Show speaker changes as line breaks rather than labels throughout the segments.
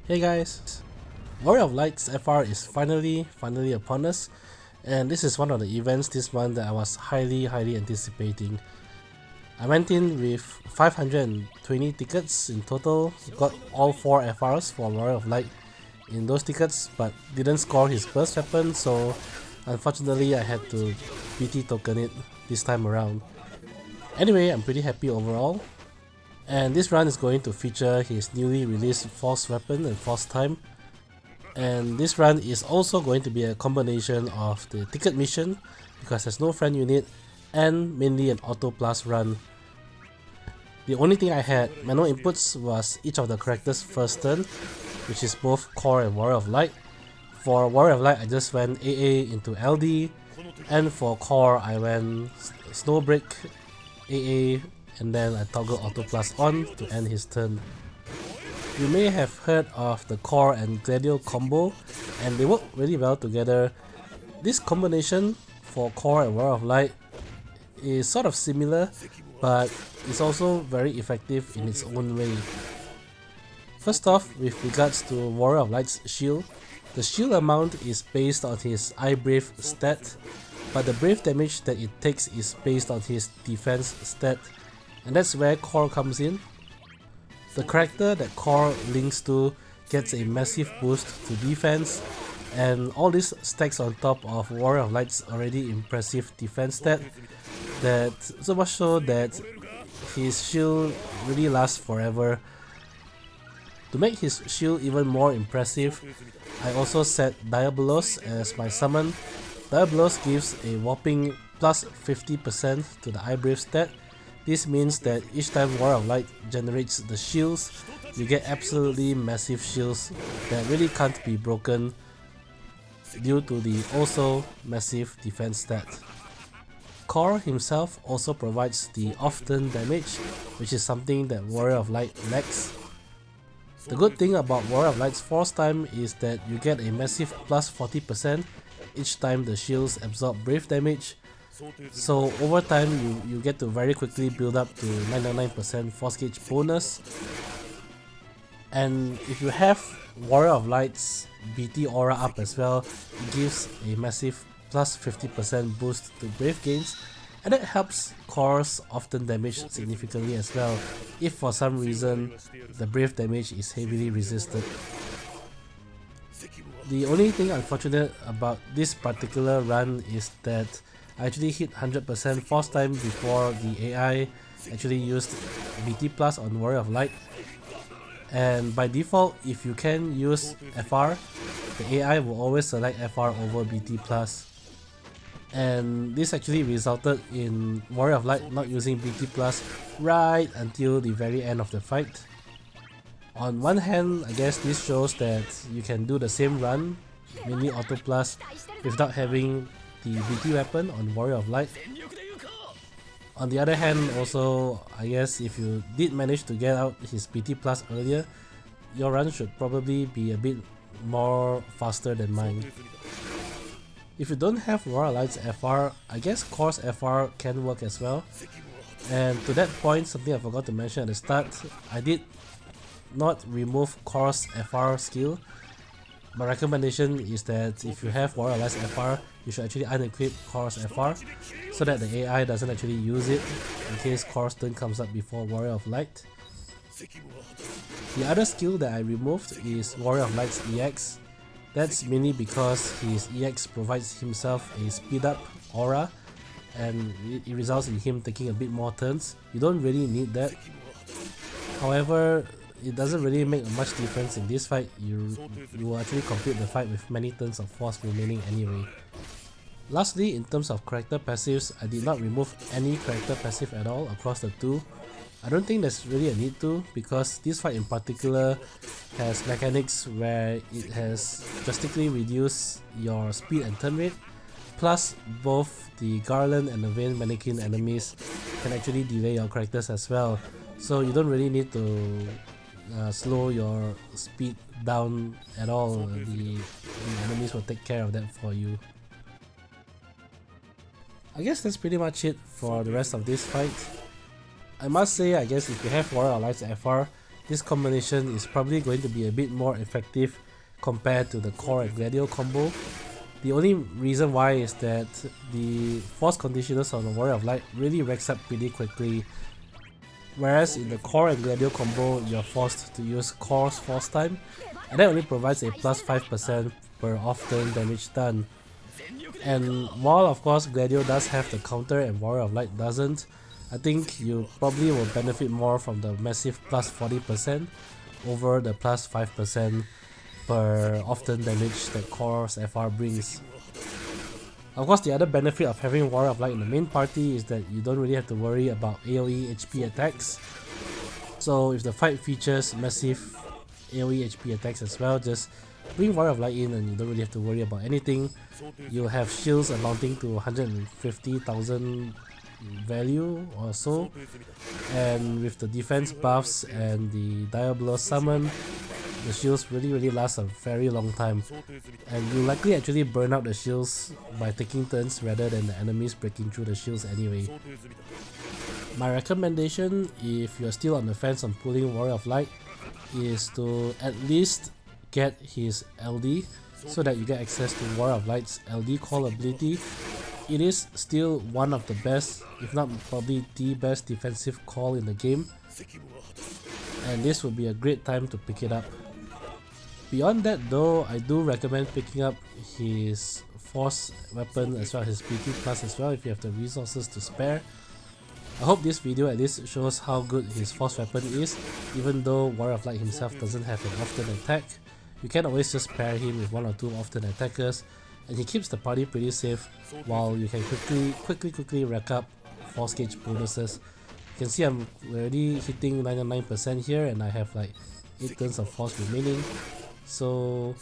Hey guys, Warrior of Light's FR is finally upon us, and this is one of the events this month that I was highly anticipating. I went in with 520 tickets in total, got all 4 FRs for Warrior of Light in those tickets, but didn't score his burst weapon, so unfortunately I had to BT token it this time around. Anyway, I'm pretty happy overall. And this run is going to feature his newly released Force Weapon and Force Time. And this run is also going to be a combination of the ticket mission, because there's no friend unit, and mainly an auto plus run. The only thing I had manual inputs was each of the characters' first turn, which is both Core and Warrior of Light. For Warrior of Light I just went AA into LD, and for Core I went Snowbreak, AA, and then I toggle auto plus on to end his turn. You may have heard of the Core and Gladio combo, and they work really well together. This combination for Core and Warrior of Light is sort of similar, but it's also very effective in its own way. First off, with regards to Warrior of Light's shield, the shield amount is based on his iBrave stat, but the brave damage that it takes is based on his defense stat, and that's where Core comes in. The character that Core links to gets a massive boost to defense, and all this stacks on top of Warrior of Light's already impressive defense stat, that so much so that his shield really lasts forever. To make his shield even more impressive, I also set Diabolos as my summon. Diabolos gives a whopping plus 50% to the iBrave stat. This means that each time Warrior of Light generates the shields, you get absolutely massive shields that really can't be broken due to the also massive defense stat. Core himself also provides the off-turn damage, which is something that Warrior of Light lacks. The good thing about Warrior of Light's Force Time is that you get a massive plus 40% each time the shields absorb brave damage. So over time you get to very quickly build up to 999% force gauge bonus. And if you have Warrior of Light's BT aura up as well, it gives a massive plus 50% boost to brave gains, and that helps Core's often damage significantly as well if for some reason the brave damage is heavily resisted. The only thing unfortunate about this particular run is that I actually hit 100% force time before the AI actually used BT plus on Warrior of Light, and by default if you can use FR, the AI will always select FR over BT plus, and this actually resulted in Warrior of Light not using BT plus right until the very end of the fight. On one hand, I guess this shows that you can do the same run, mainly auto plus, without having the BT weapon on Warrior of Light. On the other hand, also, I guess if you did manage to get out his BT plus earlier, your run should probably be a bit more faster than mine. If you don't have Warrior of Light's FR, I guess Core's FR can work as well. And to that point, something I forgot to mention at the start, I did not remove Core's FR skill. My recommendation is that if you have Warrior of Light's FR, you should actually unequip Core's FR so that the AI doesn't actually use it in case Core's turn comes up before Warrior of Light. The other skill that I removed is Warrior of Light's EX. That's mainly because his EX provides himself a speed up aura, and it results in him taking a bit more turns. You don't really need that. However, it doesn't really make much difference in this fight. You will actually complete the fight with many turns of force remaining anyway. Lastly, in terms of character passives, I did not remove any character passive at all across the two. I don't think there's really a need to, because this fight in particular has mechanics where it has drastically reduced your speed and turn rate, plus both the Garland and the Vein Mannequin enemies can actually delay your characters as well, so you don't really need to slow your speed down at all. The enemies will take care of that for you. I guess that's pretty much it for the rest of this fight. I must say, I guess if you have Warrior of Light's FR, this combination is probably going to be a bit more effective compared to the core and gladio combo. The only reason why is that the force conditioners on the Warrior of Light really racks up pretty quickly, whereas in the core and gladio combo you're forced to use core's force time, and that only provides a plus 5% per off turn damage done. And while of course gladio does have the counter and Warrior of Light doesn't, I think you probably will benefit more from the massive plus 40% over the plus 5% per off turn damage that core's FR brings. Of course, the other benefit of having Warrior of Light in the main party is that you don't really have to worry about AoE HP attacks. So if the fight features massive AoE HP attacks as well, just bring Warrior of Light in and you don't really have to worry about anything. You'll have shields amounting to 150,000 value or so, and with the defense buffs and the Diabolos summon, the shields really last a very long time, and you likely actually burn out the shields by taking turns rather than the enemies breaking through the shields anyway. My recommendation, if you're still on the fence on pulling Warrior of Light, is to at least get his LD so that you get access to Warrior of Light's LD call ability. It is still one of the best, if not probably the best defensive call in the game, and this would be a great time to pick it up. Beyond that though, I do recommend picking up his force weapon as well as his PT plus as well if you have the resources to spare. I hope this video at least shows how good his force weapon is. Even though Warrior of Light himself doesn't have an off-turn attack, you can always just pair him with one or two off-turn attackers, and he keeps the party pretty safe while you can quickly rack up force gauge bonuses. You can see I'm already hitting 99% here and I have like 8 turns of force remaining. So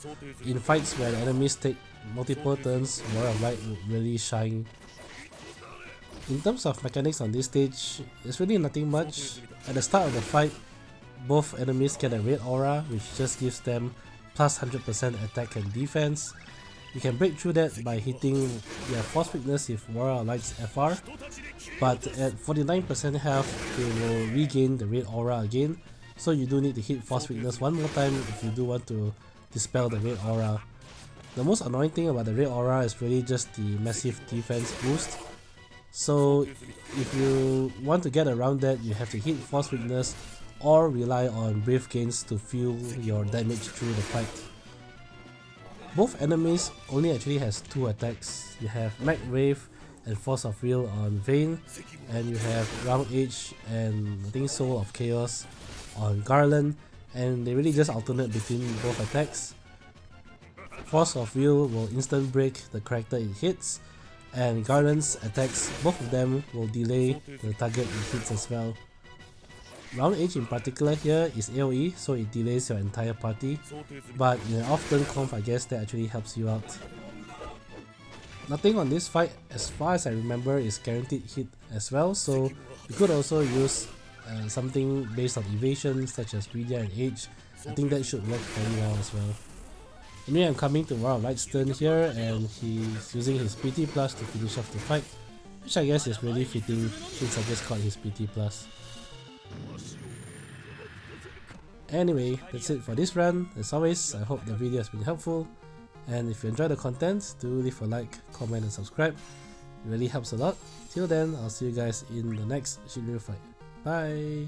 in fights where the enemies take multiple turns, Warrior of Light will really shine. In terms of mechanics on this stage, there's really nothing much. At the start of the fight, both enemies get a red aura, which just gives them plus 100% attack and defense. You can break through that by hitting their force weakness with Warrior of Light's FR, but at 49% health, they will regain the red aura again. So you do need to hit force weakness one more time if you do want to dispel the red aura. The most annoying thing about the red aura is really just the massive defense boost. So if you want to get around that, you have to hit force weakness or rely on brave gains to fuel your damage through the fight. Both enemies only actually has 2 attacks. You have Mag Wave and Force of Will on Vayne, and you have Round Age and I think Soul of Chaos on Garland, and they really just alternate between both attacks. Force of Will will instant break the character it hits, and Garland's attacks, both of them will delay the target it hits as well. Round Age in particular here is AoE, so it delays your entire party, but in an off-turn comp I guess that actually helps you out. Nothing on this fight, as far as I remember, is guaranteed hit as well, so you could also use something based on evasion such as Media and Age. I think that should work very well as well. Anyway, I'm coming to Warrior of Light's turn here, and he's using his PT plus to finish off the fight, which I guess is really fitting since I just got his PT plus. Anyway, that's it for this run. As always, I hope the video has been helpful, and if you enjoy the content, do leave a like, comment and subscribe. It really helps a lot. Till then, I'll see you guys in the next Shinryu fight. Bye!